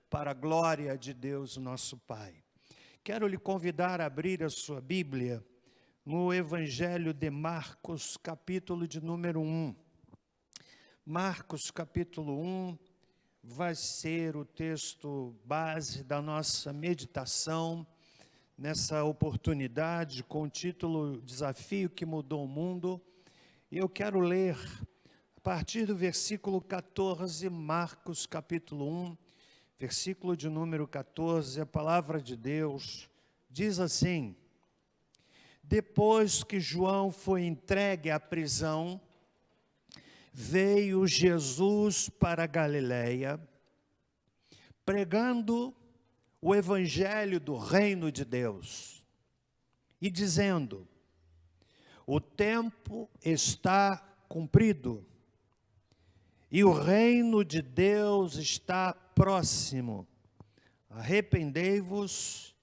para a glória de Deus, nosso Pai. Quero lhe convidar a abrir a sua Bíblia no Evangelho de Marcos, capítulo de número 1. Marcos, capítulo 1, vai ser o texto base da nossa meditação nessa oportunidade, com o título Desafio que Mudou o Mundo. Eu quero ler a partir do versículo 14, Marcos, capítulo 1, versículo de número 14, a palavra de Deus diz assim: depois que João foi entregue à prisão, veio Jesus para a Galileia, pregando o evangelho do reino de Deus e dizendo: o tempo está cumprido e o reino de Deus está próximo. Arrependei-vos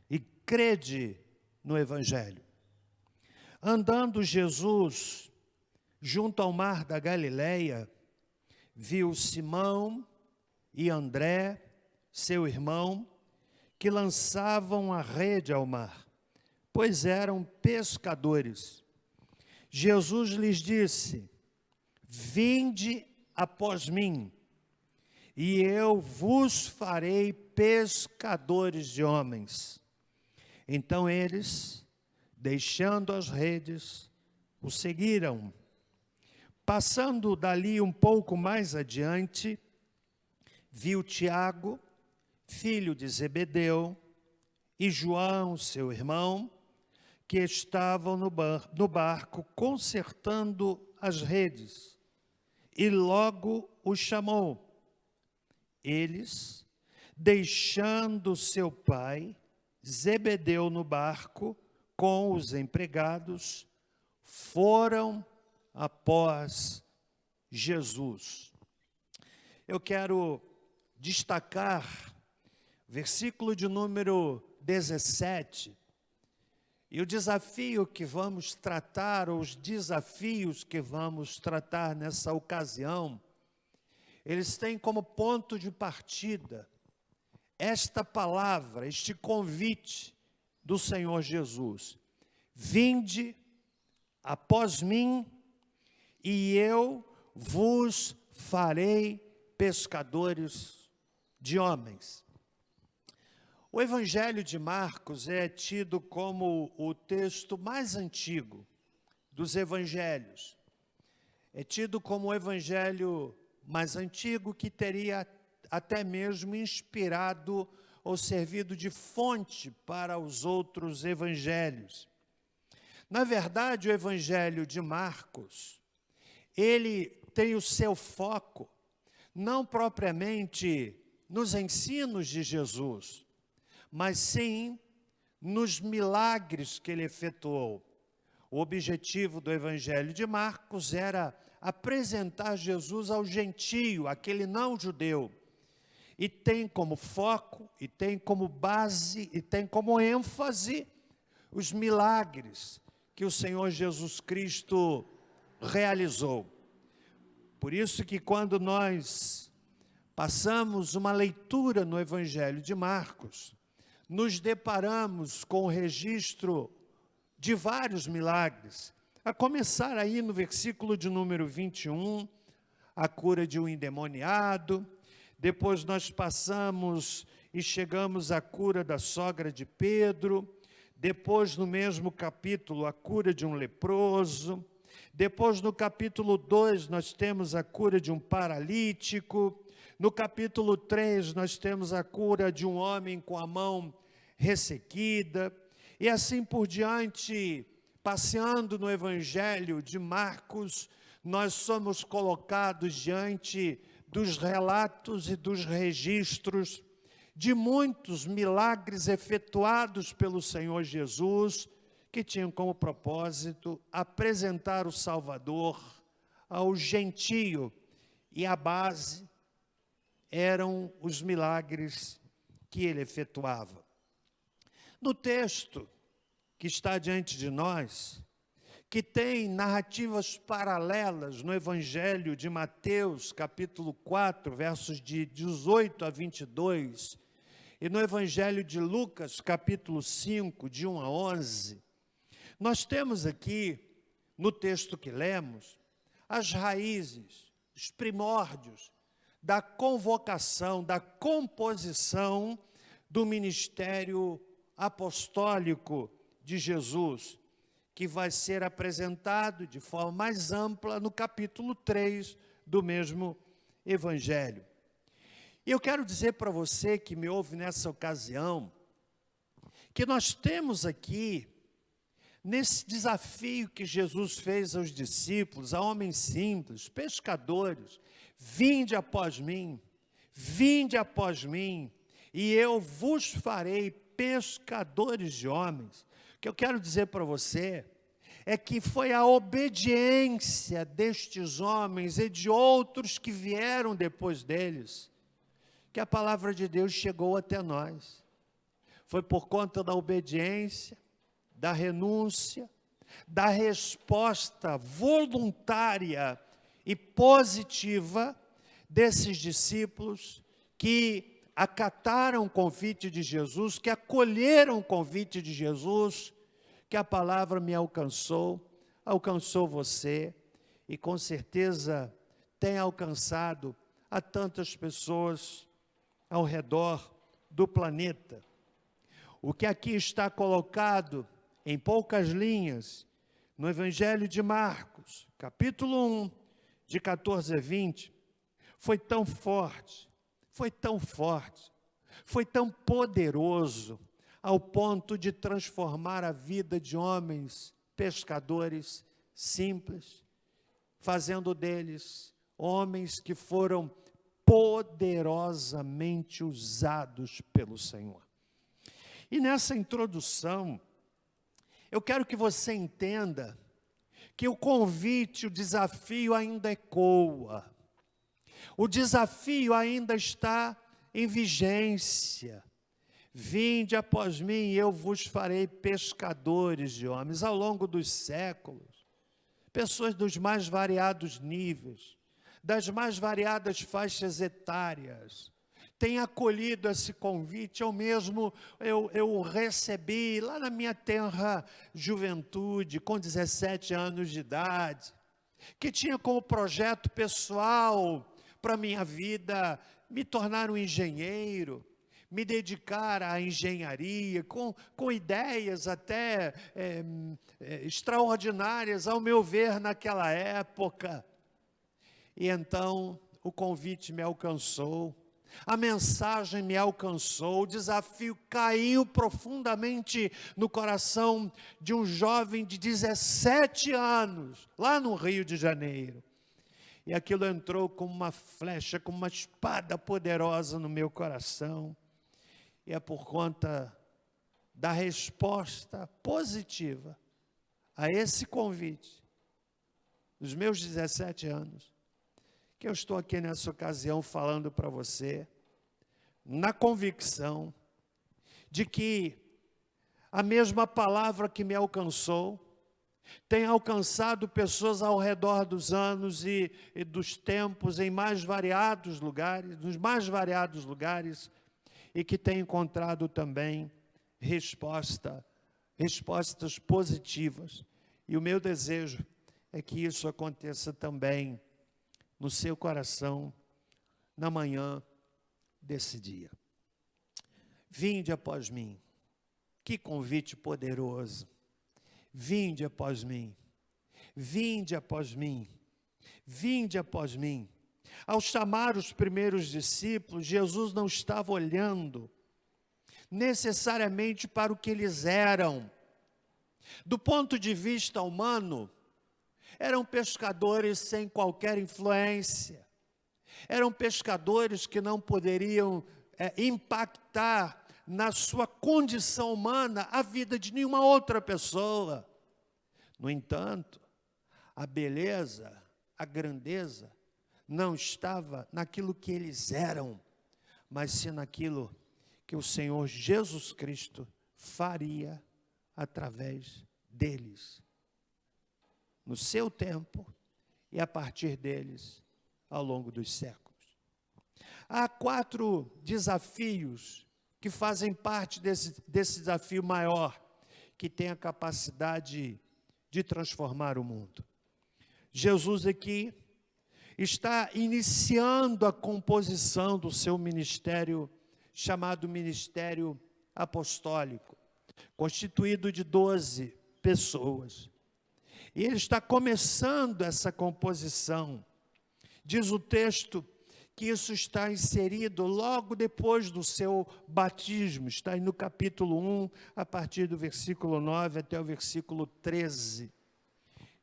e crede no evangelho. Andando Jesus junto ao mar da Galileia, viu Simão e André, seu irmão, que lançavam a rede ao mar, pois eram pescadores. Jesus lhes disse: vinde após mim, e eu vos farei pescadores de homens. Então eles, deixando as redes, o seguiram. Passando dali um pouco mais adiante, viu Tiago, filho de Zebedeu, e João, seu irmão, que estavam no barco consertando as redes, e logo o chamou. Eles, deixando seu pai, Zebedeu, no barco, com os empregados, foram após Jesus. Eu quero destacar versículo de número 17, e o desafio que vamos tratar, ou os desafios que vamos tratar nessa ocasião, eles têm como ponto de partida esta palavra, este convite do Senhor Jesus: vinde após mim, e eu vos farei pescadores de homens. O Evangelho de Marcos é tido como o texto mais antigo dos evangelhos. É tido como o evangelho mais antigo, que teria até mesmo inspirado ou servido de fonte para os outros evangelhos. Na verdade, o Evangelho de Marcos, ele tem o seu foco não propriamente nos ensinos de Jesus, mas sim nos milagres que ele efetuou. O objetivo do Evangelho de Marcos era apresentar Jesus ao gentio, aquele não judeu, e tem como foco, e tem como base, e tem como ênfase os milagres que o Senhor Jesus Cristo realizou. Por isso que quando nós passamos uma leitura no Evangelho de Marcos, nos deparamos com o registro de vários milagres, a começar aí no versículo de número 21, a cura de um endemoniado. Depois nós passamos e chegamos à cura da sogra de Pedro. Depois, no mesmo capítulo, a cura de um leproso. Depois, no capítulo 2, nós temos a cura de um paralítico. No capítulo 3, nós temos a cura de um homem com a mão ressequida. E assim por diante, passeando no Evangelho de Marcos, nós somos colocados diante dos relatos e dos registros de muitos milagres efetuados pelo Senhor Jesus, que tinham como propósito apresentar o Salvador ao gentio, e a base eram os milagres que ele efetuava. No texto que está diante de nós, que tem narrativas paralelas no Evangelho de Mateus, capítulo 4, versos de 18 a 22, e no Evangelho de Lucas, capítulo 5, de 1 a 11, nós temos aqui, no texto que lemos, as raízes, os primórdios da convocação, da composição do ministério apostólico de Jesus, que vai ser apresentado de forma mais ampla no capítulo 3 do mesmo Evangelho. E eu quero dizer para você que me ouve nessa ocasião, que nós temos aqui, nesse desafio que Jesus fez aos discípulos, a homens simples, pescadores: vinde após mim, e eu vos farei pescadores de homens. O que eu quero dizer para você é que foi a obediência destes homens e de outros que vieram depois deles, que a palavra de Deus chegou até nós. Foi por conta da obediência, da renúncia, da resposta voluntária e positiva desses discípulos que acataram o convite de Jesus, que acolheram o convite de Jesus, que a palavra me alcançou você, e com certeza tem alcançado a tantas pessoas ao redor do planeta. O que aqui está colocado em poucas linhas, no Evangelho de Marcos, capítulo 1, de 14 a 20, foi tão forte, foi tão poderoso, ao ponto de transformar a vida de homens pescadores simples, fazendo deles homens que foram poderosamente usados pelo Senhor. E nessa introdução, eu quero que você entenda que o convite, o desafio ainda ecoa. O desafio ainda está em vigência. Vinde após mim e eu vos farei pescadores de homens. Ao longo dos séculos, pessoas dos mais variados níveis, das mais variadas faixas etárias, têm acolhido esse convite. Eu mesmo, eu recebi lá na minha tenra juventude, com 17 anos de idade, que tinha como projeto pessoal para a minha vida me tornar um engenheiro, me dedicar à engenharia, com ideias até extraordinárias, ao meu ver, naquela época. E então o convite me alcançou, a mensagem me alcançou, o desafio caiu profundamente no coração de um jovem de 17 anos, lá no Rio de Janeiro. E aquilo entrou como uma flecha, como uma espada poderosa no meu coração. E é por conta da resposta positiva a esse convite, dos meus 17 anos, que eu estou aqui nessa ocasião falando para você, na convicção de que a mesma palavra que me alcançou, tem alcançado pessoas ao redor dos anos e dos tempos, em mais variados lugares, nos mais variados lugares, e que tem encontrado também respostas positivas. E o meu desejo é que isso aconteça também no seu coração, na manhã desse dia. Vinde após mim. Que convite poderoso. Vinde após mim. Vinde após mim. Vinde após mim. Ao chamar os primeiros discípulos, Jesus não estava olhando necessariamente para o que eles eram. Do ponto de vista humano, eram pescadores sem qualquer influência. Eram pescadores que não poderiam impactar na sua condição humana a vida de nenhuma outra pessoa. No entanto, a beleza, a grandeza, não estava naquilo que eles eram, mas sim naquilo que o Senhor Jesus Cristo faria através deles. no seu tempo e a partir deles ao longo dos séculos. Há 4 desafios que fazem parte desse desafio maior, que tem a capacidade de transformar o mundo. Jesus aqui está iniciando a composição do seu ministério, chamado ministério apostólico, constituído de 12 pessoas. E ele está começando essa composição. Diz o texto que isso está inserido logo depois do seu batismo. Está aí no capítulo 1, a partir do versículo 9 até o versículo 13.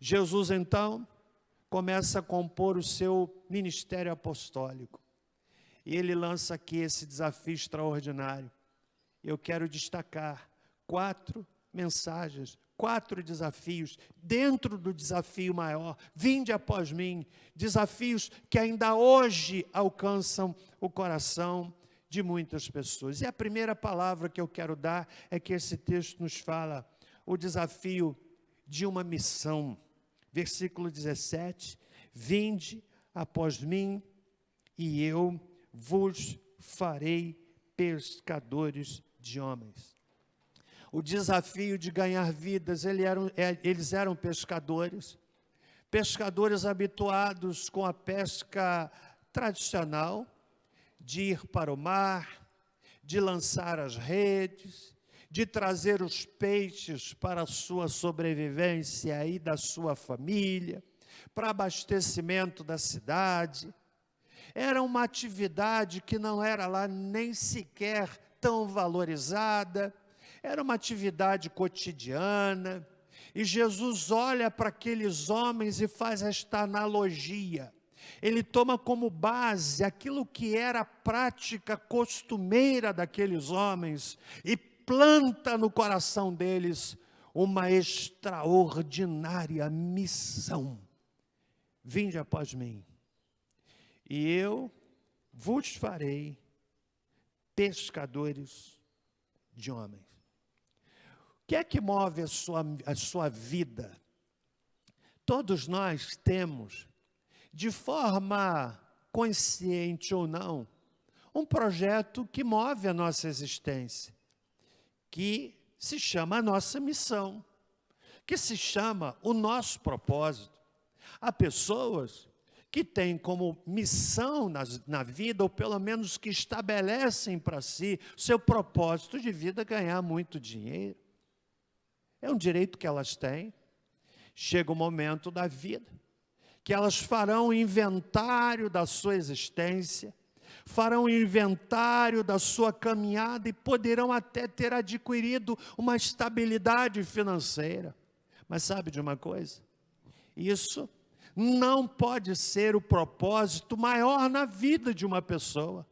Jesus, então, começa a compor o seu ministério apostólico. E ele lança aqui esse desafio extraordinário. Eu quero destacar 4 mensagens, 4 desafios, dentro do desafio maior, vinde após mim, desafios que ainda hoje alcançam o coração de muitas pessoas. E a primeira palavra que eu quero dar é que esse texto nos fala o desafio de uma missão. Versículo 17, vinde após mim e eu vos farei pescadores de homens. O desafio de ganhar vidas, eles eram pescadores habituados com a pesca tradicional, de ir para o mar, de lançar as redes, de trazer os peixes para a sua sobrevivência e da sua família, para abastecimento da cidade. Era uma atividade que não era lá nem sequer tão valorizada, era uma atividade cotidiana, e Jesus olha para aqueles homens e faz esta analogia. Ele toma como base aquilo que era a prática costumeira daqueles homens e planta no coração deles uma extraordinária missão. Vinde após mim, e eu vos farei pescadores de homens. O que é que move a sua vida? Todos nós temos, de forma consciente ou não, um projeto que move a nossa existência, que se chama a nossa missão, que se chama o nosso propósito. Há pessoas que têm como missão na vida, ou pelo menos que estabelecem para si seu propósito de vida, ganhar muito dinheiro. É um direito que elas têm. Chega o momento da vida que elas farão inventário da sua existência, farão inventário da sua caminhada e poderão até ter adquirido uma estabilidade financeira. Mas sabe de uma coisa? Isso não pode ser o propósito maior na vida de uma pessoa.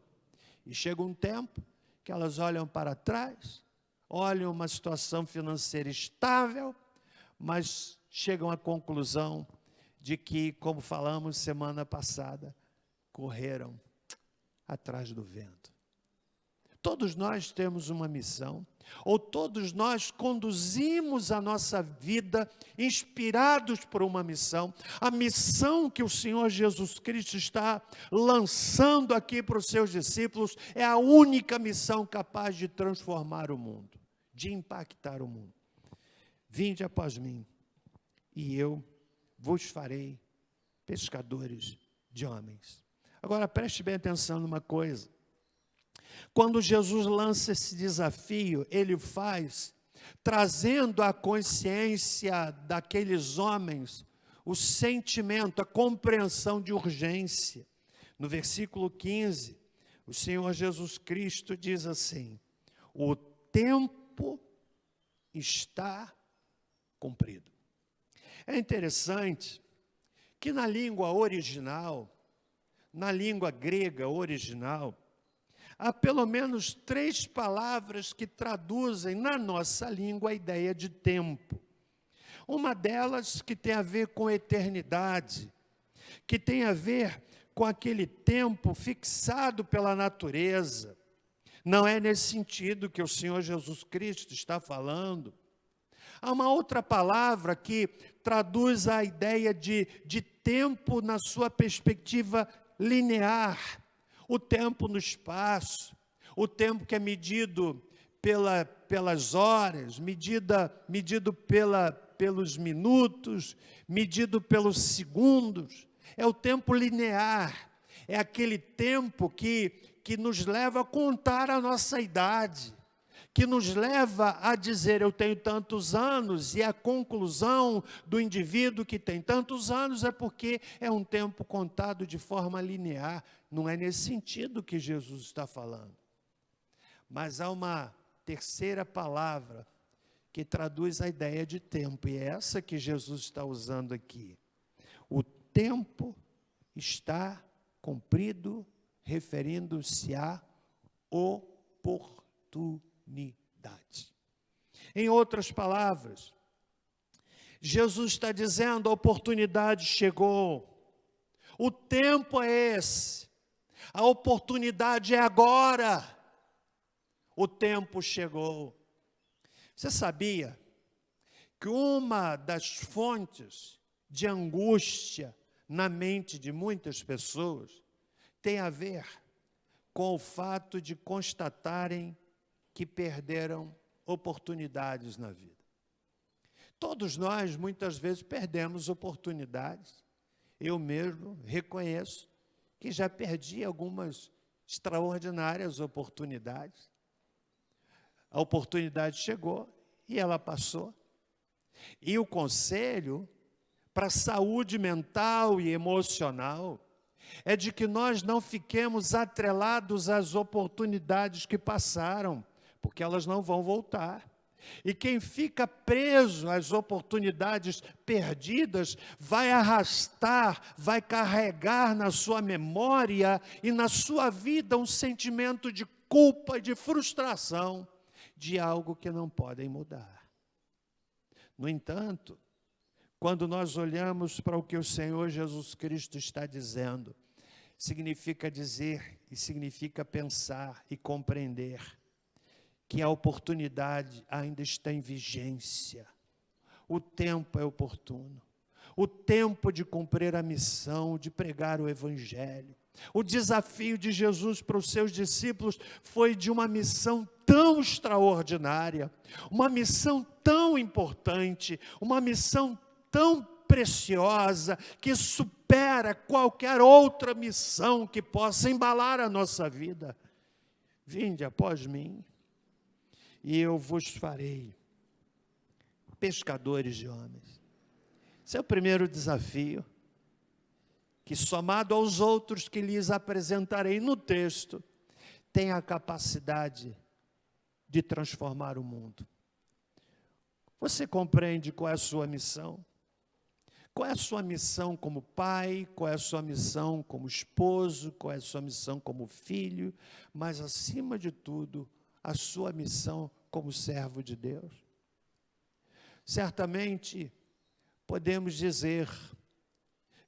E chega um tempo que elas olham para trás, olham uma situação financeira estável, mas chegam à conclusão de que, como falamos semana passada, correram atrás do vento. Todos nós temos uma missão, ou todos nós conduzimos a nossa vida inspirados por uma missão. A missão que o Senhor Jesus Cristo está lançando aqui para os seus discípulos é a única missão capaz de transformar o mundo, de impactar o mundo. Vinde após mim, e eu vos farei pescadores de homens. Agora preste bem atenção numa coisa. Quando Jesus lança esse desafio, ele faz trazendo à consciência daqueles homens o sentimento, a compreensão de urgência. No versículo 15, o Senhor Jesus Cristo diz assim: o tempo está cumprido. É interessante que na língua original, na língua grega original, há pelo menos 3 palavras que traduzem na nossa língua a ideia de tempo. Uma delas que tem a ver com eternidade, que tem a ver com aquele tempo fixado pela natureza. Não é nesse sentido que o Senhor Jesus Cristo está falando. Há uma outra palavra que traduz a ideia de tempo na sua perspectiva linear. O tempo no espaço, o tempo que é medido pelas horas, medido pelos minutos, medido pelos segundos. É o tempo linear, é aquele tempo que nos leva a contar a nossa idade, que nos leva a dizer, eu tenho tantos anos, e a conclusão do indivíduo que tem tantos anos é porque é um tempo contado de forma linear. Não é nesse sentido que Jesus está falando. Mas há uma terceira palavra que traduz a ideia de tempo, e é essa que Jesus está usando aqui. O tempo está cumprido, referindo-se à oportunidade. Em outras palavras, Jesus está dizendo, a oportunidade chegou, o tempo é esse, a oportunidade é agora, o tempo chegou. Você sabia que uma das fontes de angústia na mente de muitas pessoas tem a ver com o fato de constatarem que perderam oportunidades na vida. Todos nós, muitas vezes, perdemos oportunidades. Eu mesmo reconheço que já perdi algumas extraordinárias oportunidades. A oportunidade chegou e ela passou. E o conselho para a saúde mental e emocional é de que nós não fiquemos atrelados às oportunidades que passaram, porque elas não vão voltar. E quem fica preso às oportunidades perdidas vai arrastar, vai carregar na sua memória e na sua vida um sentimento de culpa e de frustração de algo que não podem mudar. No entanto, quando nós olhamos para o que o Senhor Jesus Cristo está dizendo, significa dizer e significa pensar e compreender que a oportunidade ainda está em vigência. O tempo é oportuno. O tempo de cumprir a missão, de pregar o Evangelho. O desafio de Jesus para os seus discípulos foi de uma missão tão extraordinária, uma missão tão importante, uma missão tão preciosa, que supera qualquer outra missão que possa embalar a nossa vida. Vinde após mim, e eu vos farei pescadores de homens. Esse é o primeiro desafio, que somado aos outros que lhes apresentarei no texto, tem a capacidade de transformar o mundo. Você compreende qual é a sua missão? Qual é a sua missão como pai? Qual é a sua missão como esposo? Qual é a sua missão como filho? Mas, acima de tudo, a sua missão como servo de Deus? Certamente, podemos dizer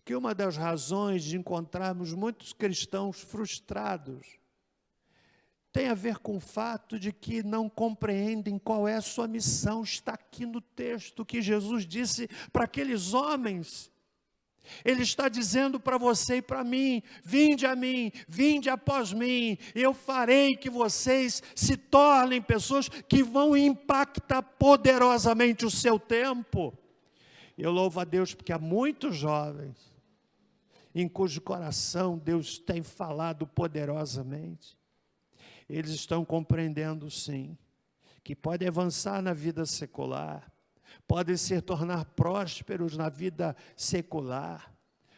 que uma das razões de encontrarmos muitos cristãos frustrados tem a ver com o fato de que não compreendem qual é a sua missão. Está aqui no texto que Jesus disse para aqueles homens. Ele está dizendo para você e para mim, vinde após mim, eu farei que vocês se tornem pessoas que vão impactar poderosamente o seu tempo. Eu louvo a Deus porque há muitos jovens em cujo coração Deus tem falado poderosamente. Eles estão compreendendo, sim, que podem avançar na vida secular, podem se tornar prósperos na vida secular,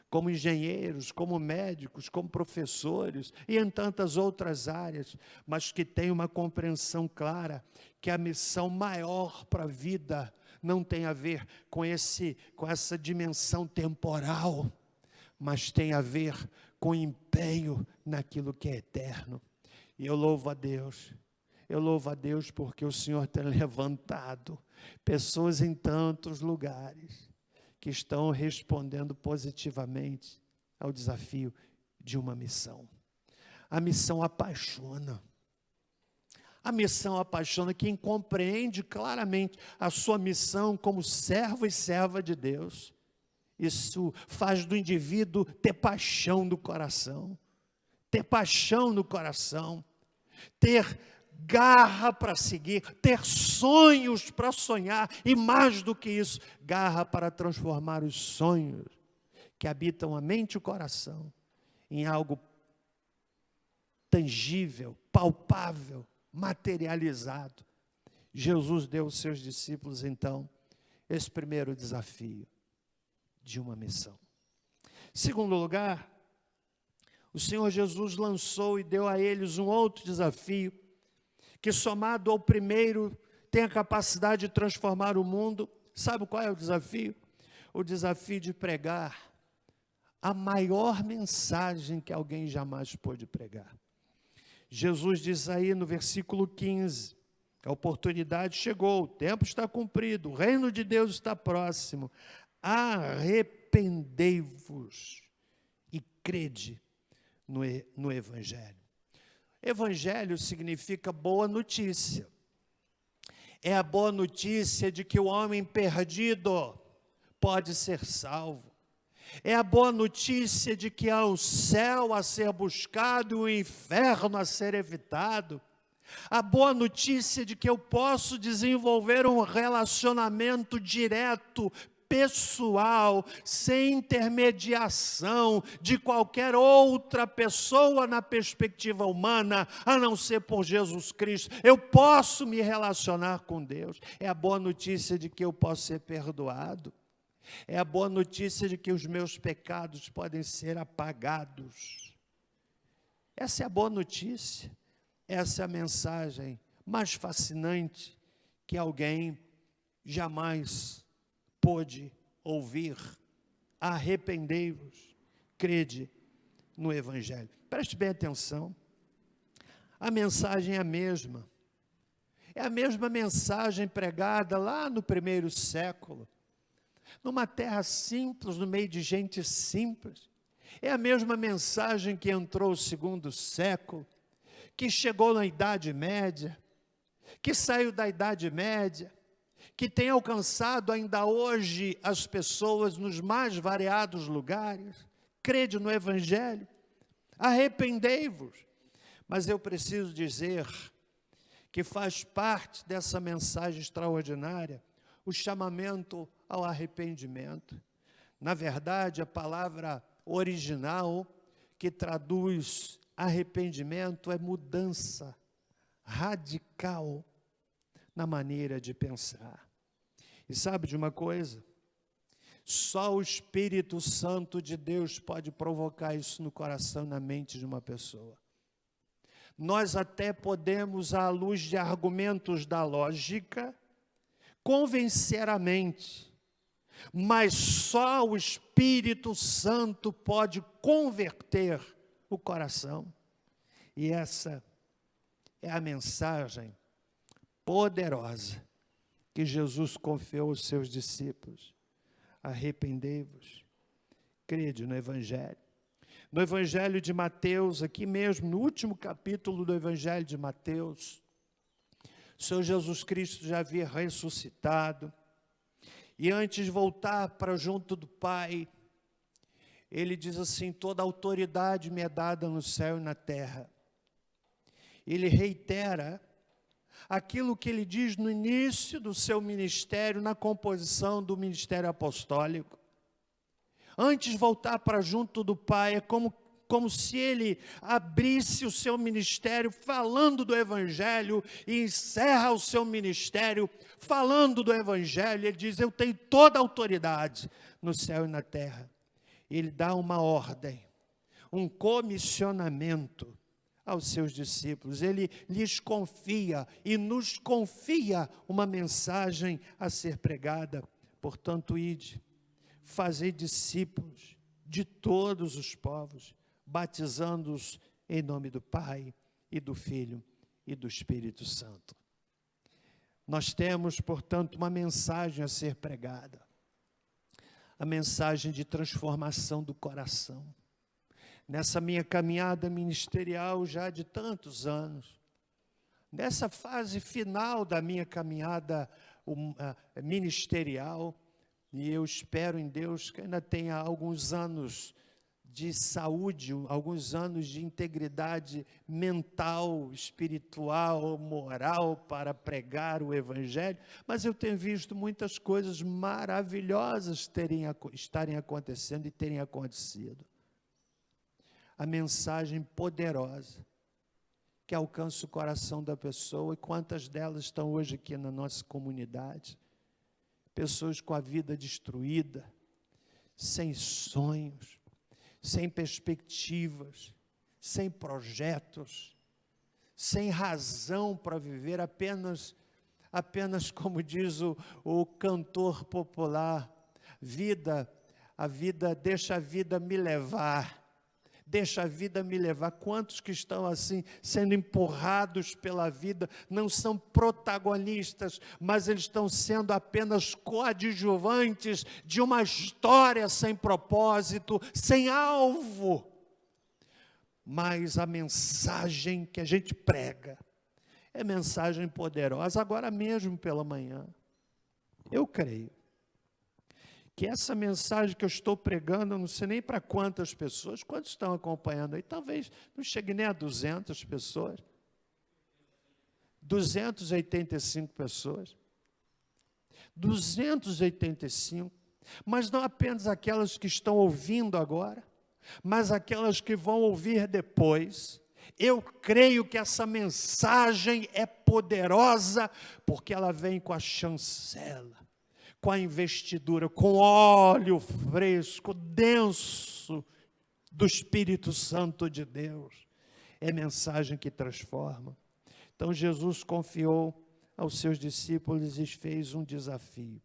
como engenheiros, como médicos, como professores e em tantas outras áreas, mas que têm uma compreensão clara que a missão maior para a vida não tem a ver com essa dimensão temporal, mas tem a ver com empenho naquilo que é eterno. E eu louvo a Deus porque o Senhor tem levantado pessoas em tantos lugares que estão respondendo positivamente ao desafio de uma missão. A missão apaixona. A missão apaixona quem compreende claramente a sua missão como servo e serva de Deus. Isso faz do indivíduo ter paixão no coração, ter paixão no coração, ter garra para seguir, ter sonhos para sonhar, e mais do que isso, garra para transformar os sonhos que habitam a mente e o coração em algo tangível, palpável, materializado. Jesus deu aos seus discípulos, então, esse primeiro desafio de uma missão. Segundo lugar, o Senhor Jesus lançou e deu a eles um outro desafio, que somado ao primeiro, tem a capacidade de transformar o mundo. Sabe qual é o desafio? O desafio de pregar a maior mensagem que alguém jamais pôde pregar. Jesus diz aí no versículo 15, a oportunidade chegou, o tempo está cumprido, o reino de Deus está próximo. Arrependei-vos e crede no Evangelho. Evangelho significa boa notícia. É a boa notícia de que o homem perdido pode ser salvo. É a boa notícia de que há o céu a ser buscado e o inferno a ser evitado. A boa notícia de que eu posso desenvolver um relacionamento direto, pessoal, sem intermediação de qualquer outra pessoa na perspectiva humana, a não ser por Jesus Cristo. Eu posso me relacionar com Deus. É a boa notícia de que eu posso ser perdoado. É a boa notícia de que os meus pecados podem ser apagados. Essa é a boa notícia. Essa é a mensagem mais fascinante que alguém jamais pôde ouvir. Arrependei-vos, crede no Evangelho. Preste bem atenção. A mensagem é a mesma. É a mesma mensagem pregada lá no primeiro século, numa terra simples, no meio de gente simples. É a mesma mensagem que entrou no segundo século, que chegou na Idade Média, que saiu da Idade Média, que tem alcançado ainda hoje as pessoas nos mais variados lugares. Crede no Evangelho, arrependei-vos. Mas eu preciso dizer que faz parte dessa mensagem extraordinária o chamamento ao arrependimento. Na verdade, a palavra original que traduz arrependimento é mudança radical na maneira de pensar. E sabe de uma coisa? Só o Espírito Santo de Deus pode provocar isso no coração e na mente de uma pessoa. Nós até podemos, à luz de argumentos da lógica, convencer a mente, mas só o Espírito Santo pode converter o coração. E essa é a mensagem poderosa que Jesus confiou aos seus discípulos. Arrependei-vos, crede no Evangelho. No Evangelho de Mateus, aqui mesmo, no último capítulo do Evangelho de Mateus, o Senhor Jesus Cristo já havia ressuscitado, e antes de voltar para junto do Pai, ele diz assim: toda autoridade me é dada no céu e na terra. Ele reitera aquilo que ele diz no início do seu ministério, na composição do ministério apostólico. Antes de voltar para junto do Pai, é como se ele abrisse o seu ministério falando do Evangelho e encerra o seu ministério falando do Evangelho. Ele diz: eu tenho toda a autoridade no céu e na terra. Ele dá uma ordem, um comissionamento aos seus discípulos. Ele lhes confia e nos confia uma mensagem a ser pregada. Portanto, ide, fazei discípulos de todos os povos, batizando-os em nome do Pai e do Filho e do Espírito Santo. Nós temos, portanto, uma mensagem a ser pregada. A mensagem de transformação do coração. Nessa minha caminhada ministerial já de tantos anos, nessa fase final da minha caminhada ministerial, e eu espero em Deus que ainda tenha alguns anos de saúde, alguns anos de integridade mental, espiritual, moral para pregar o Evangelho, mas eu tenho visto muitas coisas maravilhosas estarem acontecendo e terem acontecido. A mensagem poderosa que alcança o coração da pessoa, e quantas delas estão hoje aqui na nossa comunidade? Pessoas com a vida destruída, sem sonhos, sem perspectivas, sem projetos, sem razão para viver, apenas como diz o cantor popular, deixa a vida me levar. Deixa a vida me levar. Quantos que estão assim, sendo empurrados pela vida, não são protagonistas, mas eles estão sendo apenas coadjuvantes de uma história sem propósito, sem alvo. Mas a mensagem que a gente prega é mensagem poderosa. Agora mesmo pela manhã, eu creio que essa mensagem que eu estou pregando, eu não sei nem para quantas pessoas, quantos estão acompanhando aí? Talvez não chegue nem a 200 pessoas. 285 pessoas. 285. Mas não apenas aquelas que estão ouvindo agora, mas aquelas que vão ouvir depois. Eu creio que essa mensagem é poderosa, porque ela vem com a chancela, com a investidura, com óleo fresco, denso do Espírito Santo de Deus. É mensagem que transforma. Então Jesus confiou aos seus discípulos e fez um desafio.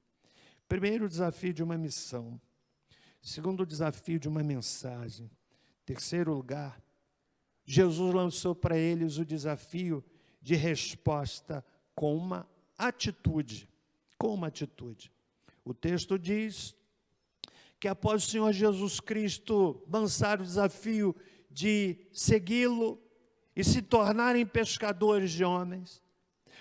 Primeiro, o desafio de uma missão. Segundo, o desafio de uma mensagem. Terceiro lugar, Jesus lançou para eles o desafio de resposta com uma atitude. Com uma atitude. O texto diz que após o Senhor Jesus Cristo lançar o desafio de segui-lo e se tornarem pescadores de homens,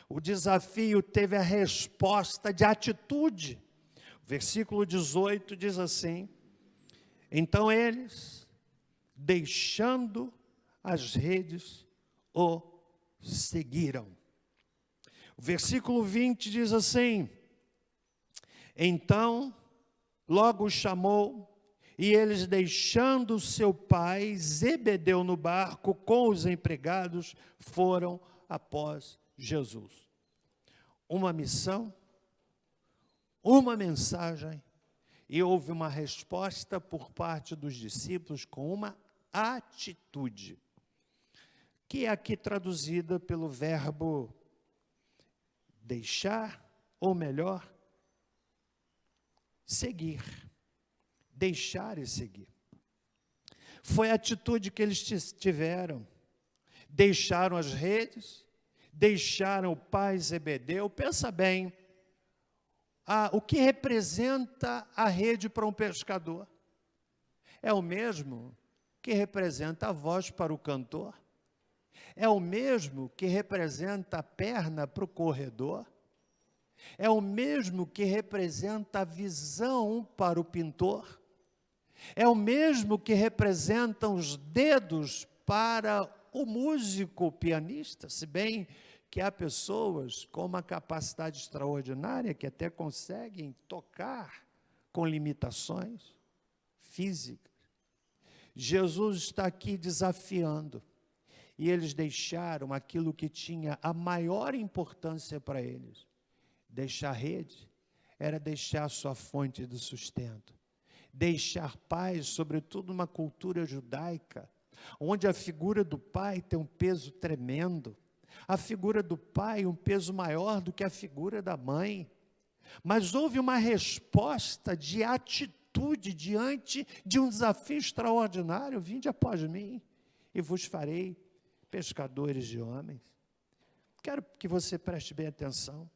o desafio teve a resposta de atitude. O versículo 18 diz assim: então eles, deixando as redes, o seguiram. O versículo 20 diz assim: então, logo o chamou, e eles, deixando seu pai, Zebedeu, no barco, com os empregados, foram após Jesus. Uma missão, uma mensagem, e houve uma resposta por parte dos discípulos com uma atitude, que é aqui traduzida pelo verbo deixar, ou melhor, seguir, deixar e seguir. Foi a atitude que eles tiveram. Deixaram as redes, deixaram o pai Zebedeu. Pensa bem, o que representa a rede para um pescador? É o mesmo que representa a voz para o cantor? É o mesmo que representa a perna para o corredor? É o mesmo que representa a visão para o pintor? É o mesmo que representam os dedos para o músico, o pianista? Se bem que há pessoas com uma capacidade extraordinária que até conseguem tocar com limitações físicas. Jesus está aqui desafiando, e eles deixaram aquilo que tinha a maior importância para eles. Deixar a rede era deixar a sua fonte de sustento. Deixar paz, sobretudo numa cultura judaica, onde a figura do pai tem um peso tremendo. A figura do pai um peso maior do que a figura da mãe. Mas houve uma resposta de atitude diante de um desafio extraordinário. Vinde após mim e vos farei pescadores de homens. Quero que você preste bem atenção.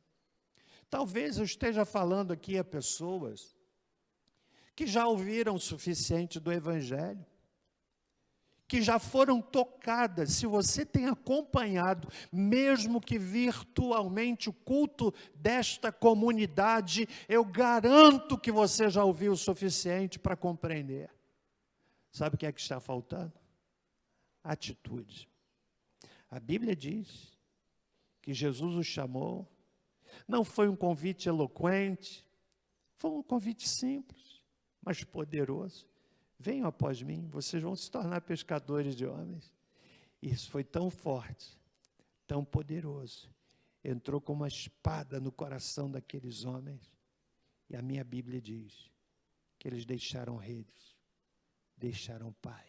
Talvez eu esteja falando aqui a pessoas que já ouviram o suficiente do Evangelho, que já foram tocadas. Se você tem acompanhado, mesmo que virtualmente, o culto desta comunidade, eu garanto que você já ouviu o suficiente para compreender. Sabe o que é que está faltando? Atitude. A Bíblia diz que Jesus os chamou. Não foi um convite eloquente, foi um convite simples, mas poderoso. Venham após mim, vocês vão se tornar pescadores de homens. Isso foi tão forte, tão poderoso. Entrou como uma espada no coração daqueles homens. E a minha Bíblia diz que eles deixaram redes, deixaram pai,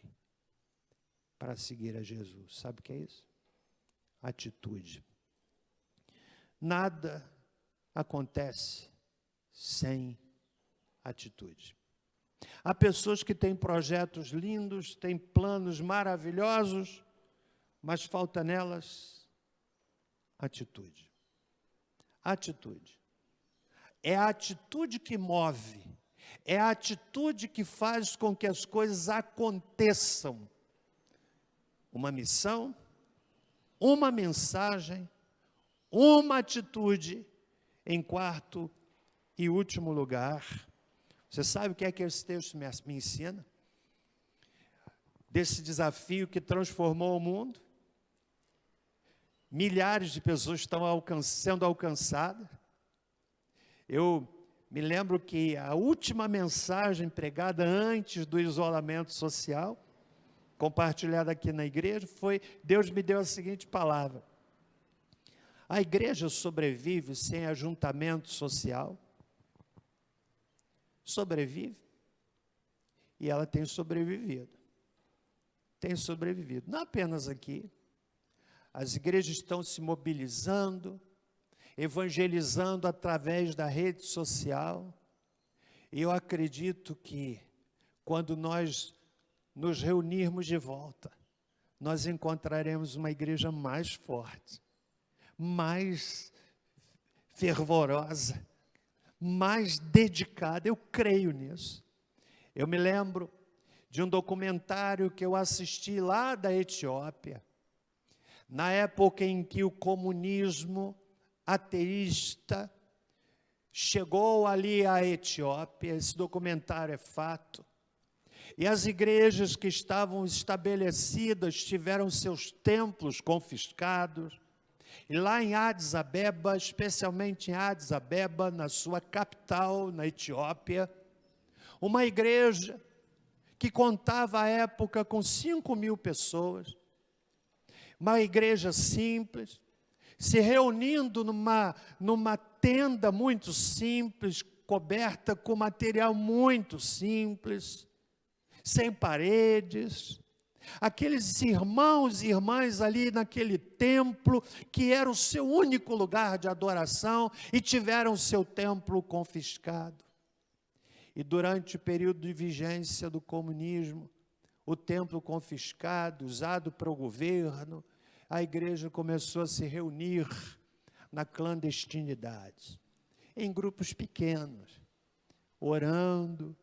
para seguir a Jesus. Sabe o que é isso? Atitude. Nada acontece sem atitude. Há pessoas que têm projetos lindos, têm planos maravilhosos, mas falta nelas atitude. Atitude. É a atitude que move, é a atitude que faz com que as coisas aconteçam. Uma missão, uma mensagem, uma atitude. Em quarto e último lugar, você sabe o que é que esse texto me ensina? Desse desafio que transformou o mundo. Milhares de pessoas estão sendo alcançadas. Eu me lembro que a última mensagem pregada antes do isolamento social, compartilhada aqui na igreja, foi: Deus me deu a seguinte palavra: a igreja sobrevive sem ajuntamento social? Sobrevive. E ela tem sobrevivido. Tem sobrevivido. Não apenas aqui. As igrejas estão se mobilizando, evangelizando através da rede social. E eu acredito que, quando nós nos reunirmos de volta, nós encontraremos uma igreja mais forte, mais fervorosa, mais dedicada. Eu creio nisso. Eu me lembro de um documentário que eu assisti lá da Etiópia, na época em que o comunismo ateísta chegou ali à Etiópia. Esse documentário é fato. E as igrejas que estavam estabelecidas tiveram seus templos confiscados. E lá em Addis Abeba, especialmente em Addis Abeba, na sua capital, na Etiópia, uma igreja que contava à época com 5.000 pessoas, uma igreja simples, se reunindo numa tenda muito simples, coberta com material muito simples, sem paredes. Aqueles irmãos e irmãs ali naquele templo, que era o seu único lugar de adoração, e tiveram seu templo confiscado. E durante o período de vigência do comunismo, o templo confiscado, usado para o governo, a igreja começou a se reunir na clandestinidade, em grupos pequenos, orando,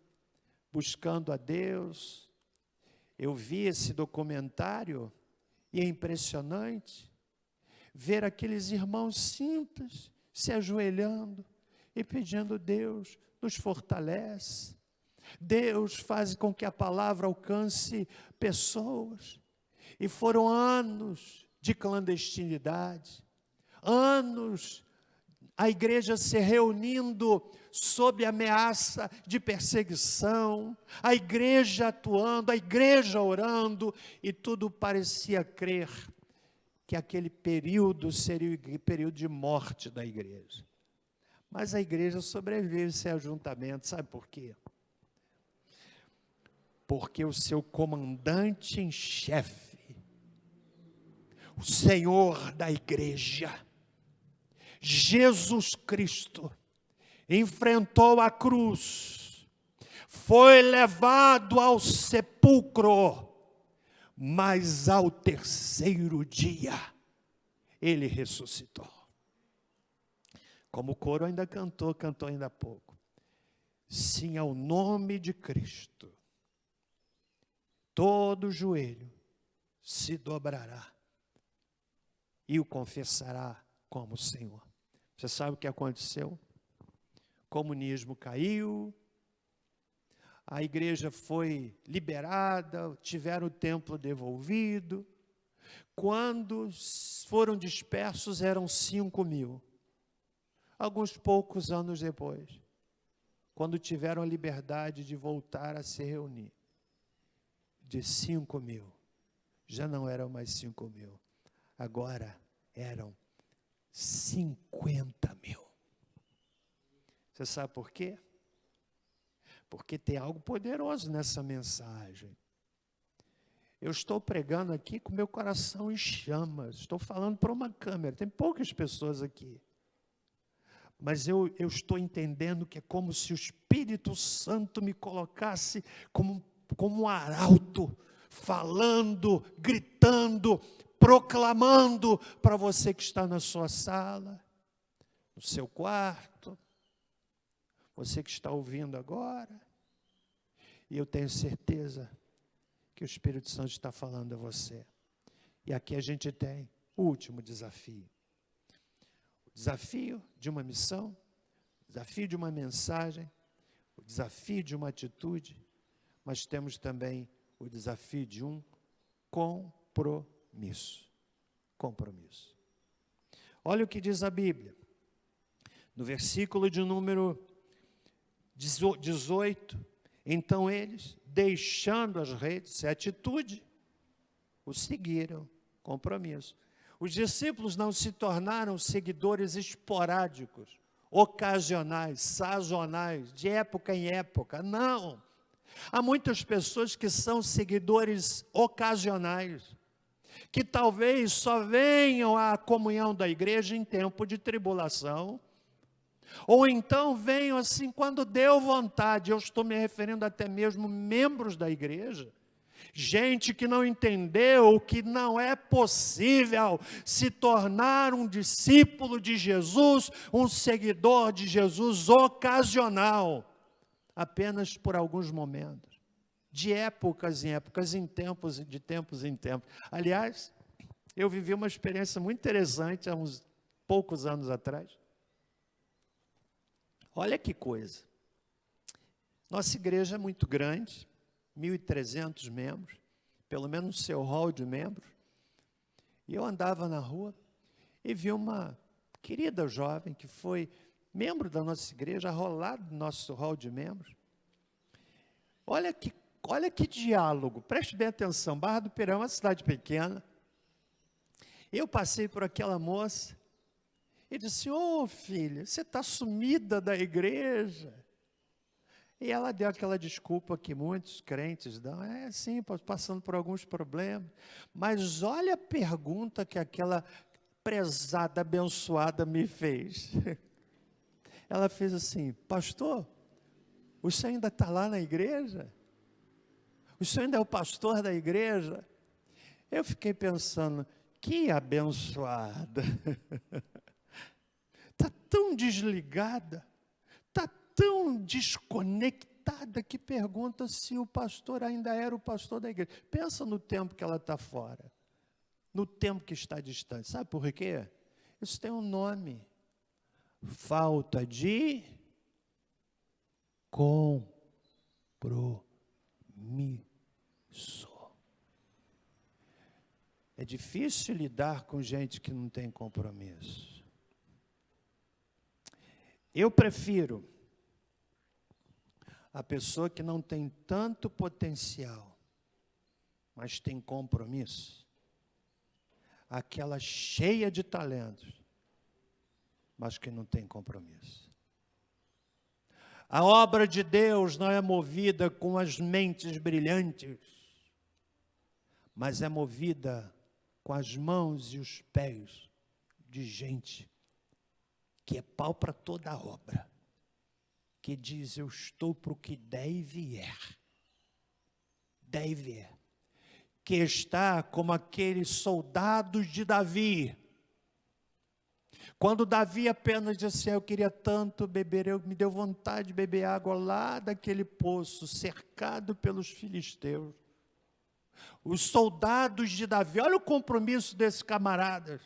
buscando a Deus. Eu vi esse documentário e é impressionante ver aqueles irmãos simples se ajoelhando e pedindo: Deus, nos fortalece. Deus faz com que a palavra alcance pessoas. E foram anos de clandestinidade, anos a igreja se reunindo sob ameaça de perseguição, a igreja atuando, a igreja orando, e tudo parecia crer que aquele período seria o período de morte da igreja. Mas a igreja sobrevive sem ajuntamento. Sabe por quê? Porque o seu comandante em chefe, o Senhor da igreja, Jesus Cristo, enfrentou a cruz, foi levado ao sepulcro, mas ao terceiro dia ele ressuscitou. Como o coro ainda cantou ainda há pouco. Sim, ao nome de Cristo, todo joelho se dobrará e o confessará como Senhor. Você sabe o que aconteceu? O comunismo caiu, a igreja foi liberada, tiveram o templo devolvido. Quando foram dispersos, eram 5.000. Alguns poucos anos depois, quando tiveram a liberdade de voltar a se reunir, de 5.000, já não eram mais 5.000, agora eram 50.000. Você sabe por quê? Porque tem algo poderoso nessa mensagem. Eu estou pregando aqui com meu coração em chamas, estou falando para uma câmera, tem poucas pessoas aqui. Mas eu estou entendendo que é como se o Espírito Santo me colocasse como um arauto, falando, gritando, proclamando para você que está na sua sala, no seu quarto, você que está ouvindo agora. E eu tenho certeza que o Espírito Santo está falando a você. E aqui a gente tem o último desafio. O desafio de uma missão, o desafio de uma mensagem, o desafio de uma atitude, mas temos também o desafio de um compromisso. Compromisso. Olha o que diz a Bíblia. No versículo de número 18, então eles, deixando as redes, essa atitude, o seguiram, compromisso. Os discípulos não se tornaram seguidores esporádicos, ocasionais, sazonais, de época em época, não. Há muitas pessoas que são seguidores ocasionais, que talvez só venham à comunhão da igreja em tempo de tribulação, ou então venham assim quando deu vontade. Eu estou me referindo até mesmo membros da igreja, gente que não entendeu que não é possível se tornar um discípulo de Jesus, um seguidor de Jesus ocasional, apenas por alguns momentos, de épocas em épocas, de tempos em tempos. Aliás, eu vivi uma experiência muito interessante há uns poucos anos atrás. Olha que coisa. Nossa igreja é muito grande, 1.300 membros, pelo menos no seu hall de membros. E eu andava na rua e vi uma querida jovem que foi membro da nossa igreja, rolado do nosso hall de membros. Olha que diálogo, preste bem atenção. Barra do Piraí é uma cidade pequena. Eu passei por aquela moça e disse: ô filha, você está sumida da igreja? E ela deu aquela desculpa que muitos crentes dão: sim, passando por alguns problemas. Mas olha a pergunta que aquela prezada, abençoada me fez. Ela fez assim: pastor, o senhor ainda está lá na igreja? O senhor ainda é o pastor da igreja? Eu fiquei pensando, que abençoada. Está tão desligada, está tão desconectada que pergunta se o pastor ainda era o pastor da igreja. Pensa no tempo que ela está fora, no tempo que está distante. Sabe por quê? Isso tem um nome: falta de compromisso. É difícil lidar com gente que não tem compromisso. Eu prefiro a pessoa que não tem tanto potencial, mas tem compromisso, aquela cheia de talentos, mas que não tem compromisso. A obra de Deus não é movida com as mentes brilhantes, mas é movida com as mãos e os pés de gente que é pau para toda a obra, que diz: eu estou para o que der e vier, que está como aqueles soldados de Davi. Quando Davi apenas disse: eu queria tanto beber, me deu vontade de beber água lá daquele poço, cercado pelos filisteus. Os soldados de Davi, olha o compromisso desses camaradas.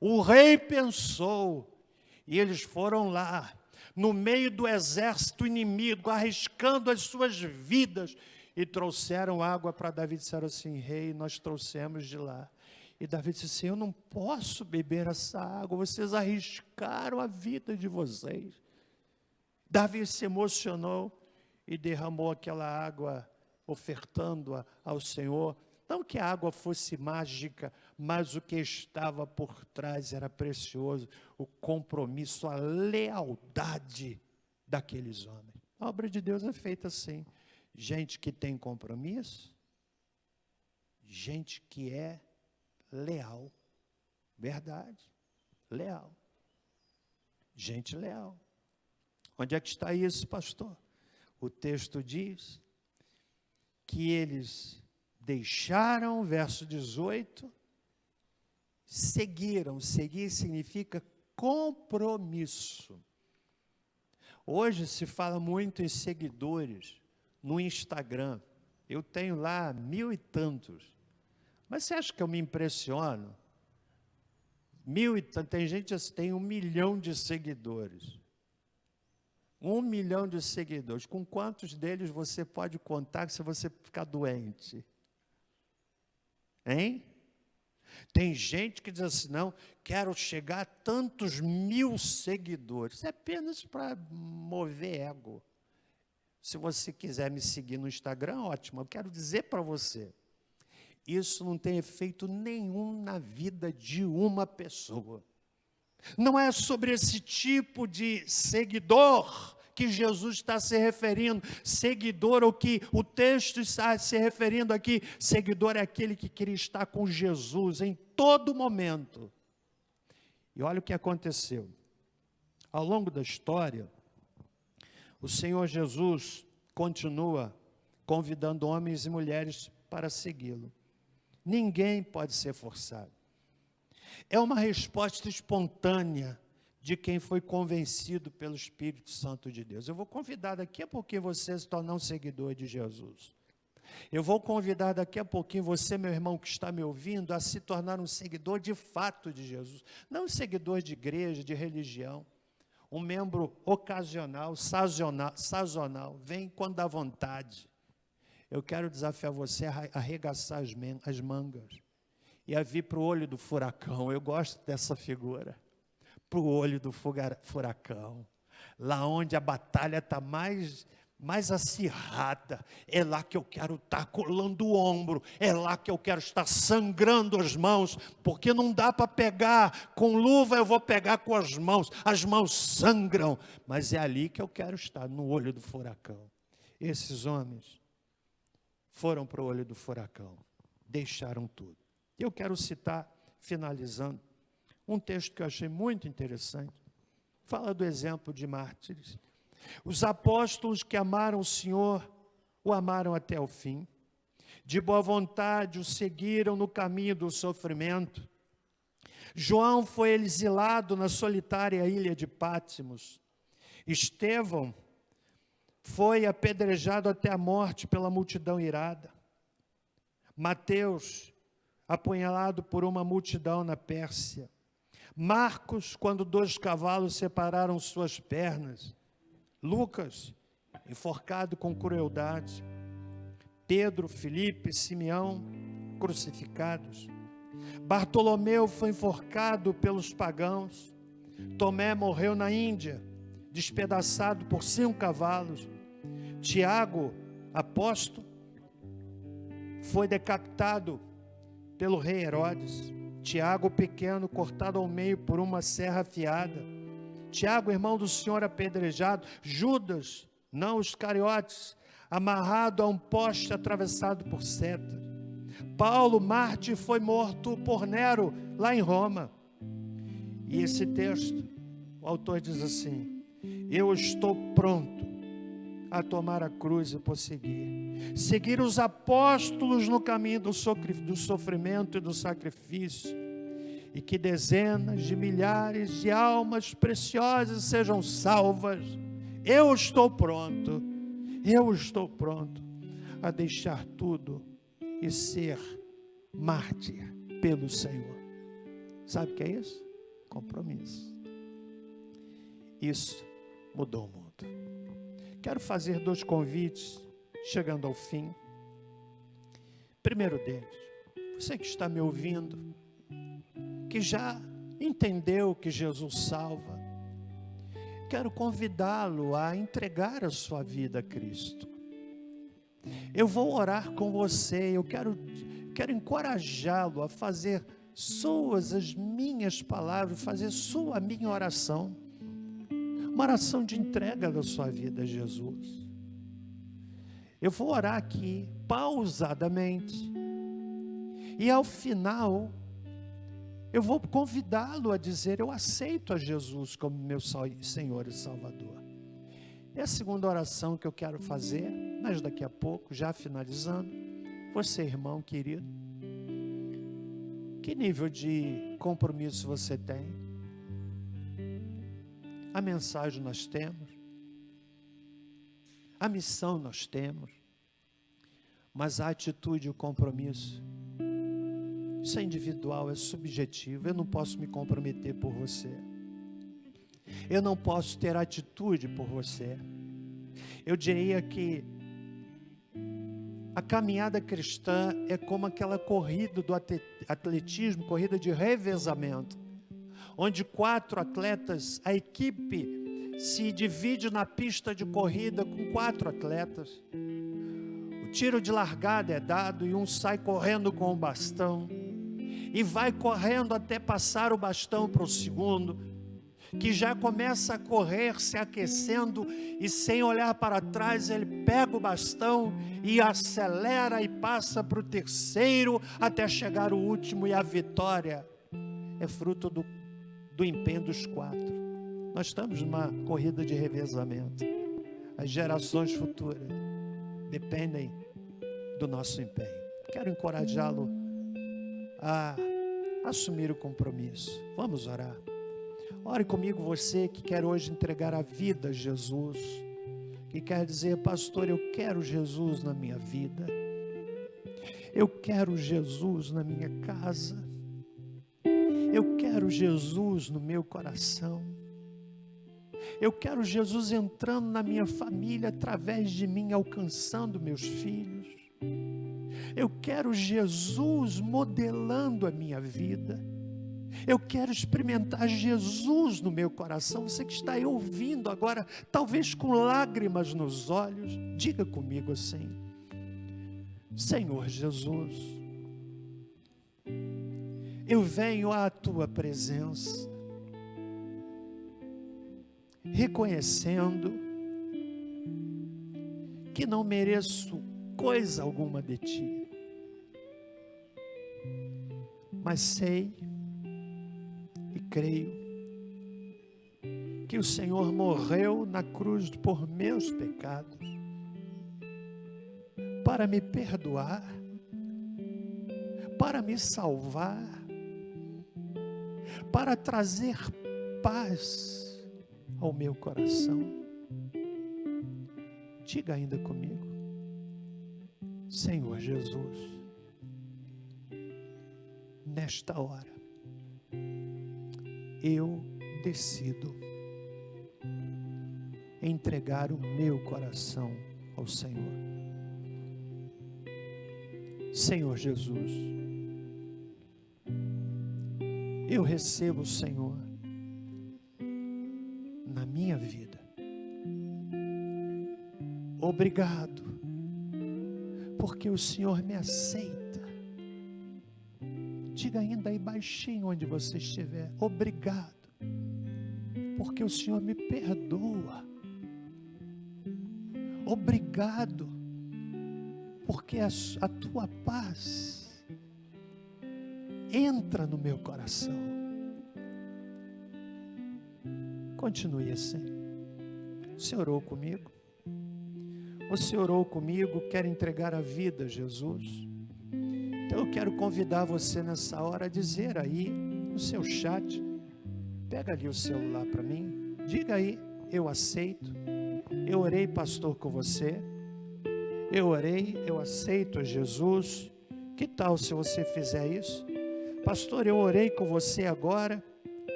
O rei pensou, e eles foram lá, no meio do exército inimigo, arriscando as suas vidas, e trouxeram água para Davi. Disseram assim: rei, nós trouxemos de lá. E Davi disse assim: eu não posso beber essa água, vocês arriscaram a vida de vocês. Davi se emocionou e derramou aquela água, ofertando-a ao Senhor. Não que a água fosse mágica, mas o que estava por trás era precioso, o compromisso, a lealdade daqueles homens. A obra de Deus é feita assim. Gente que tem compromisso, gente que é leal, verdade, leal, gente leal. Onde é que está isso, pastor? O texto diz que eles deixaram, verso 18, seguiram. Seguir significa compromisso. Hoje se fala muito em seguidores no Instagram. Eu tenho lá 1000 e tantos. Mas você acha que eu me impressiono? 1000 e tantos. Tem gente que tem 1 milhão de seguidores. 1 milhão de seguidores. Com quantos deles você pode contar se você ficar doente? Hein? Tem gente que diz assim: não, quero chegar a tantos 1000 seguidores. É apenas para mover ego. Se você quiser me seguir no Instagram, ótimo. Eu quero dizer para você, isso não tem efeito nenhum na vida de uma pessoa. Não é sobre esse tipo de seguidor que Jesus está se referindo. Seguidor, o que o texto está se referindo aqui, seguidor é aquele que queria estar com Jesus em todo momento. E olha o que aconteceu. Ao longo da história, o Senhor Jesus continua convidando homens e mulheres para segui-lo. Ninguém pode ser forçado. É uma resposta espontânea de quem foi convencido pelo Espírito Santo de Deus. Eu vou convidar daqui a pouquinho você se tornar um seguidor de Jesus. Eu vou convidar daqui a pouquinho você, meu irmão, que está me ouvindo, a se tornar um seguidor de fato de Jesus. Não um seguidor de igreja, de religião. Um membro ocasional, sazonal, vem quando dá vontade. Eu quero desafiar você a arregaçar as mangas e a vir para o olho do furacão. Eu gosto dessa figura. Para o olho do furacão, lá onde a batalha está mais acirrada, é lá que eu quero estar colando o ombro, é lá que eu quero estar sangrando as mãos, porque não dá para pegar com luva, eu vou pegar com as mãos sangram, mas é ali que eu quero estar, no olho do furacão. Esses homens foram para o olho do furacão, deixaram tudo. Eu quero citar, finalizando, um texto que eu achei muito interessante, fala do exemplo de mártires. Os apóstolos que amaram o Senhor, o amaram até o fim. De boa vontade o seguiram no caminho do sofrimento. João foi exilado na solitária ilha de Patmos. Estevão foi apedrejado até a morte pela multidão irada. Mateus, apunhalado por uma multidão na Pérsia. Marcos, quando 2 cavalos separaram suas pernas. Lucas, enforcado com crueldade. Pedro, Filipe, Simeão, crucificados. Bartolomeu foi enforcado pelos pagãos. Tomé morreu na Índia, despedaçado por 5 cavalos. Tiago, apóstolo, foi decapitado pelo rei Herodes. Tiago, pequeno, cortado ao meio por uma serra afiada. Tiago, irmão do Senhor, apedrejado. Judas, não os Iscariotes, amarrado a um poste atravessado por setas. Paulo, mártir, foi morto por Nero, lá em Roma. E esse texto, o autor diz assim: eu estou pronto a tomar a cruz e prosseguir. Seguir os apóstolos no caminho do sofrimento e do sacrifício. E que dezenas de milhares de almas preciosas sejam salvas. Eu estou pronto a deixar tudo e ser mártir pelo Senhor. Sabe o que é isso? Compromisso. Isso mudou o mundo. Quero fazer 2 convites, chegando ao fim. Primeiro deles, você que está me ouvindo, que já entendeu que Jesus salva, quero convidá-lo a entregar a sua vida a Cristo. Eu vou orar com você, eu quero encorajá-lo a fazer suas as minhas palavras, fazer a minha oração, uma oração de entrega da sua vida a Jesus. Eu vou orar aqui, pausadamente, e ao final, eu vou convidá-lo a dizer: eu aceito a Jesus como meu Senhor e Salvador. É a segunda oração que eu quero fazer, mas daqui a pouco, já finalizando. Você, irmão querido, que nível de compromisso você tem? A mensagem nós temos, a missão nós temos, mas a atitude e o compromisso, isso é individual, é subjetivo. Eu não posso me comprometer por você, eu não posso ter atitude por você. Eu diria que a caminhada cristã é como aquela corrida do atletismo, corrida de revezamento, onde 4 atletas, a equipe se divide na pista de corrida com 4 atletas. O tiro de largada é dado e um sai correndo com o bastão e vai correndo até passar o bastão para o segundo, que já começa a correr, se aquecendo, e sem olhar para trás ele pega o bastão e acelera e passa para o terceiro até chegar o último, e a vitória é fruto do empenho dos 4. Nós estamos numa corrida de revezamento. As gerações futuras dependem do nosso empenho. Quero encorajá-lo a assumir o compromisso. Vamos orar. Ore comigo, você que quer hoje entregar a vida a Jesus, que quer dizer: pastor, eu quero Jesus na minha vida, eu quero Jesus na minha casa, eu quero Jesus no meu coração, eu quero Jesus entrando na minha família, através de mim, alcançando meus filhos. Eu quero Jesus modelando a minha vida. Eu quero experimentar Jesus no meu coração. Você que está aí ouvindo agora, talvez com lágrimas nos olhos, diga comigo assim: Senhor Jesus, eu venho à tua presença, reconhecendo que não mereço coisa alguma de ti, mas sei e creio que o Senhor morreu na cruz por meus pecados, para me perdoar, para me salvar, para trazer paz ao meu coração. Diga ainda comigo: Senhor Jesus, nesta hora, eu decido entregar o meu coração ao Senhor. Senhor Jesus, eu recebo o Senhor na minha vida. Obrigado, porque o Senhor me aceita. Diga ainda aí baixinho onde você estiver: obrigado, porque o Senhor me perdoa. Obrigado, porque a tua paz entra no meu coração. Continue assim. Você orou comigo? Você orou comigo? Quer entregar a vida a Jesus? Então eu quero convidar você nessa hora a dizer aí no seu chat, pega ali o celular para mim, diga aí: eu aceito, eu orei, pastor, com você, eu orei, eu aceito a Jesus, Que tal se você fizer isso? Pastor, eu orei com você agora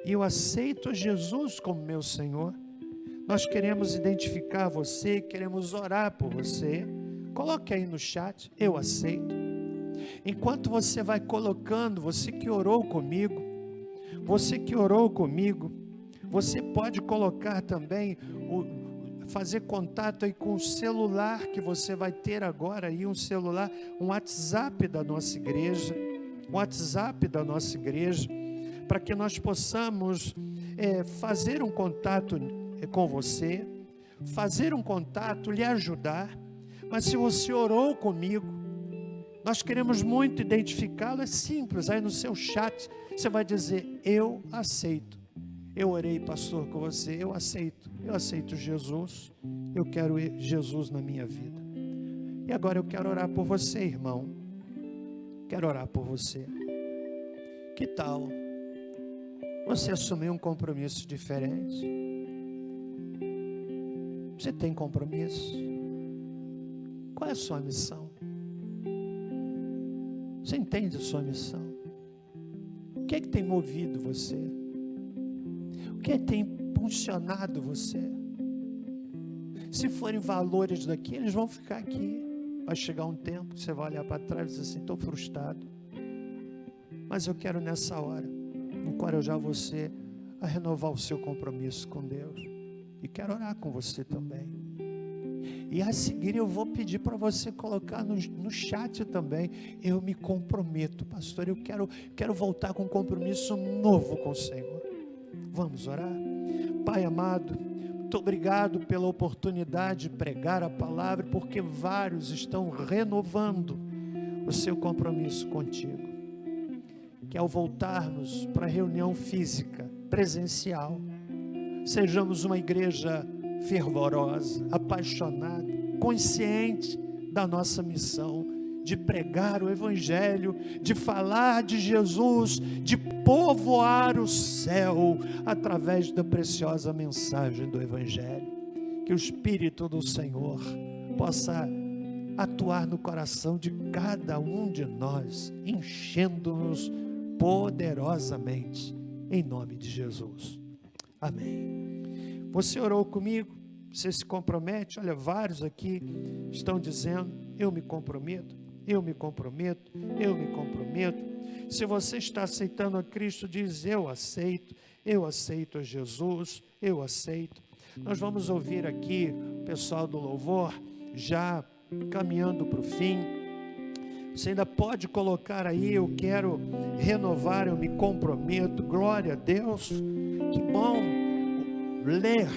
e eu aceito Jesus como meu Senhor. Nós queremos identificar você, queremos orar por você. Coloque aí no chat, eu aceito. Enquanto você vai colocando, você que orou comigo, você pode colocar também, fazer contato aí com o celular que você vai ter agora aí, um WhatsApp da nossa igreja, para que nós possamos fazer um contato com você, fazer um contato, lhe ajudar. Mas se você orou comigo, nós queremos muito identificá-lo. É simples, aí no seu chat você vai dizer: eu aceito, eu orei, pastor, com você, eu aceito Jesus, eu quero Jesus na minha vida. E agora eu quero orar por você, irmão, quero orar por você. Que tal você assumir um compromisso diferente? Você tem compromisso? Qual é a sua missão? Você entende a sua missão? O que é que tem movido você? O que é que tem impulsionado você? Se forem valores daqui, eles vão ficar aqui. Vai chegar um tempo que você vai olhar para trás e dizer assim: estou frustrado. Mas eu quero nessa hora encorajar você a renovar o seu compromisso com Deus. E quero orar com você também. E a seguir eu vou pedir para você colocar no chat também: eu me comprometo, pastor, eu quero voltar com um compromisso novo com o Senhor. Vamos orar? Pai amado, muito obrigado pela oportunidade de pregar a palavra, porque vários estão renovando o seu compromisso contigo. Que ao voltarmos para a reunião física, presencial, sejamos uma igreja fervorosa, apaixonada, consciente da nossa missão, de pregar o Evangelho, de falar de Jesus, de povoar o céu, através da preciosa mensagem do Evangelho. Que o Espírito do Senhor possa atuar no coração de cada um de nós, enchendo-nos poderosamente, em nome de Jesus. Amém. Você orou comigo? Você se compromete? Olha, vários aqui estão dizendo: eu me comprometo, eu me comprometo, eu me comprometo. Se você está aceitando a Cristo, diz: eu aceito a Jesus, eu aceito. Nós vamos ouvir aqui o pessoal do louvor, já caminhando para o fim. Você ainda pode colocar aí: eu quero renovar, eu me comprometo. Glória a Deus, que bom ler.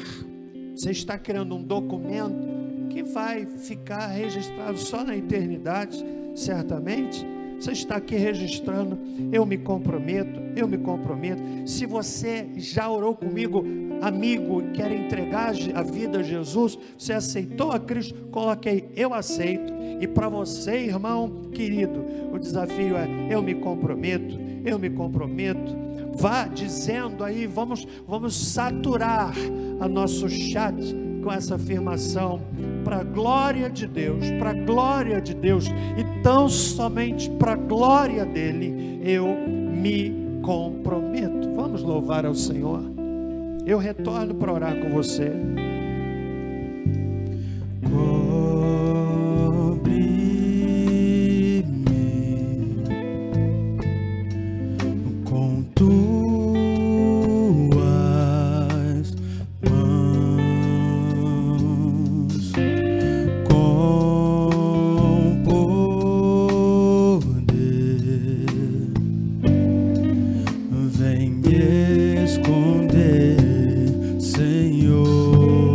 Você está criando um documento que vai ficar registrado só na eternidade, certamente. Você está aqui registrando: eu me comprometo, eu me comprometo. Se você já orou comigo, amigo, quer entregar a vida a Jesus, você aceitou a Cristo, coloque aí: eu aceito. E para você, irmão querido, o desafio é: eu me comprometo, eu me comprometo. Vá dizendo aí, vamos saturar a nosso chat com essa afirmação, para a glória de Deus, para a glória de Deus, e tão somente para a glória dele, eu me comprometo. Vamos louvar ao Senhor. Eu retorno para orar com você. Esconder, Senhor.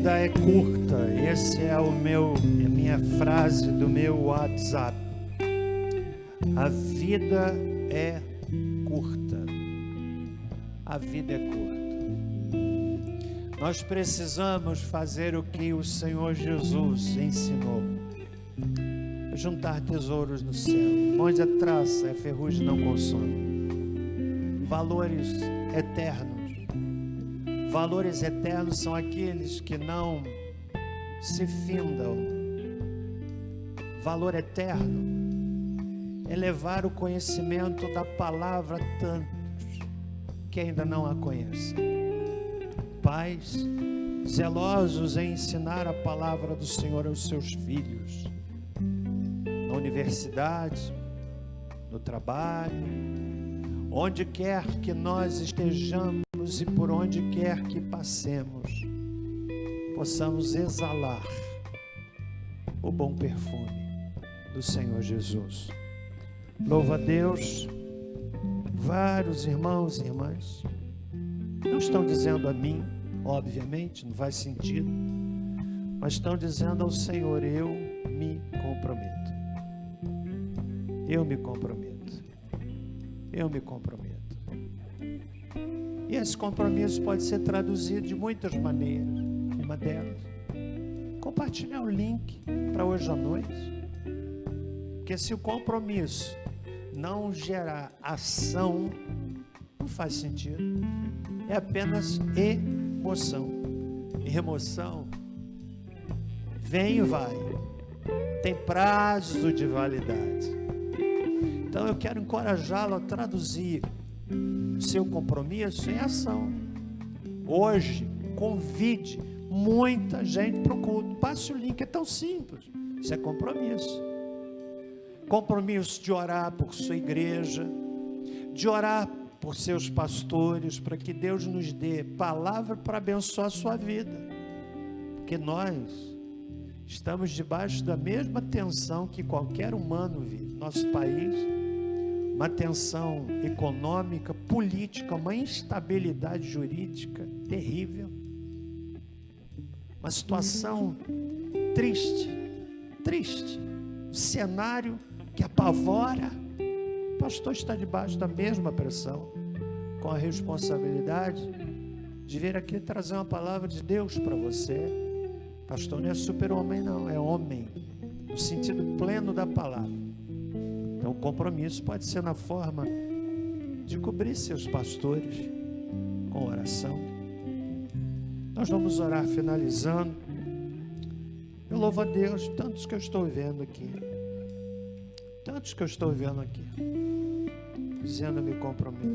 vida é curta. Esse é a minha frase do meu WhatsApp. A vida é curta. A vida é curta. Nós precisamos fazer o que o Senhor Jesus ensinou: juntar tesouros no céu, onde a traça e a ferrugem não consomem. Valores eternos. Valores eternos são aqueles que não se findam. Valor eterno é levar o conhecimento da palavra a tantos que ainda não a conhecem. Pais zelosos em ensinar a palavra do Senhor aos seus filhos, na universidade, no trabalho, onde quer que nós estejamos e por onde quer que passemos, possamos exalar o bom perfume do Senhor Jesus. Louva a Deus. Vários irmãos e irmãs não estão dizendo a mim, obviamente, não faz sentido, mas estão dizendo ao Senhor: eu me comprometo. Eu me comprometo. Eu me comprometo. E esse compromisso pode ser traduzido de muitas maneiras. Uma delas, compartilhar o link para hoje à noite. Porque se o compromisso não gerar ação, não faz sentido. É apenas emoção. E emoção vem e vai. Tem prazo de validade. Então eu quero encorajá-lo a traduzir o seu compromisso em ação. Hoje, convide muita gente para o culto. Passe o link, é tão simples. Isso é compromisso. Compromisso de orar por sua igreja, de orar por seus pastores, para que Deus nos dê palavra para abençoar a sua vida. Porque nós estamos debaixo da mesma tensão que qualquer humano vive. Nosso país, uma tensão econômica, política, uma instabilidade jurídica terrível. Uma situação triste, um cenário que apavora. O pastor está debaixo da mesma pressão, com a responsabilidade de vir aqui trazer uma palavra de Deus para você. Pastor não é super-homem não, é homem, no sentido pleno da palavra. Então o compromisso pode ser na forma de cobrir seus pastores com oração. Nós vamos orar finalizando. Eu louvo a Deus, tantos que eu estou vendo aqui, dizendo: me comprometo.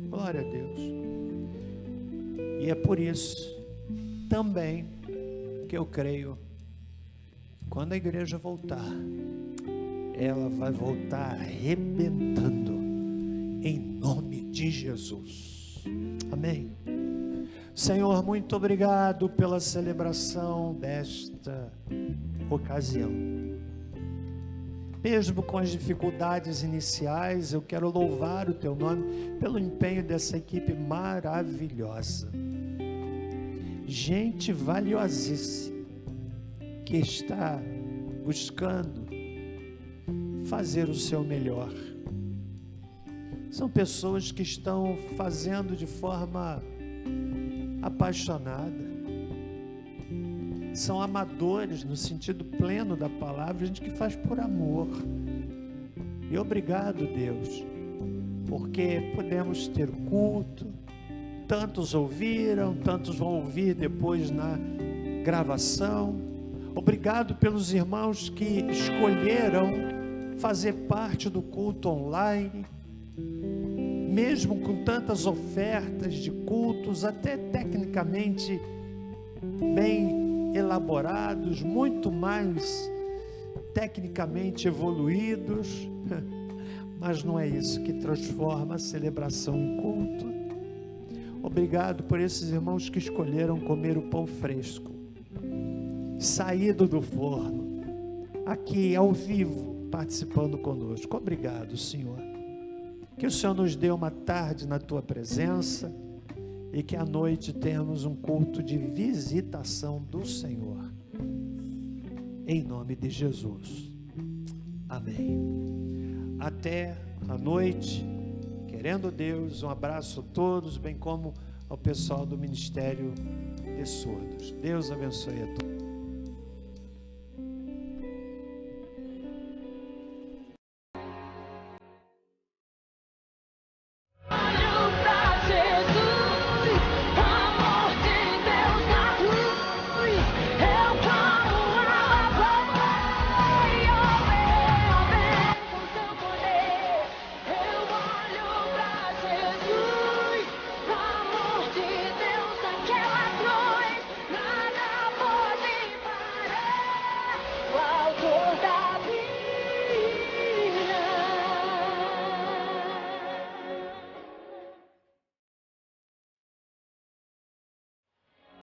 Glória a Deus. E é por isso também que eu creio, quando a igreja voltar, ela vai voltar arrebentando, em nome de Jesus. Amém. Senhor, muito obrigado pela celebração desta ocasião. Mesmo com as dificuldades iniciais, eu quero louvar o Teu nome pelo empenho dessa equipe maravilhosa. Gente valiosíssima, que está buscando fazer o seu melhor. São pessoas que estão fazendo de forma apaixonada. São amadores no sentido pleno da palavra, gente que faz por amor. E obrigado, Deus, porque podemos ter culto. Tantos ouviram, tantos vão ouvir depois na gravação. Obrigado pelos irmãos que escolheram fazer parte do culto online, mesmo com tantas ofertas de cultos, até tecnicamente bem elaborados, muito mais tecnicamente evoluídos, mas não é isso que transforma a celebração em culto. Obrigado por esses irmãos que escolheram comer o pão fresco, saído do forno, aqui ao vivo, participando conosco. Obrigado, Senhor. Que o Senhor nos dê uma tarde na Tua presença, e que à noite tenhamos um culto de visitação do Senhor. Em nome de Jesus. Amém. Até a noite, querendo Deus, um abraço a todos, bem como ao pessoal do Ministério de Surdos. Deus abençoe a todos.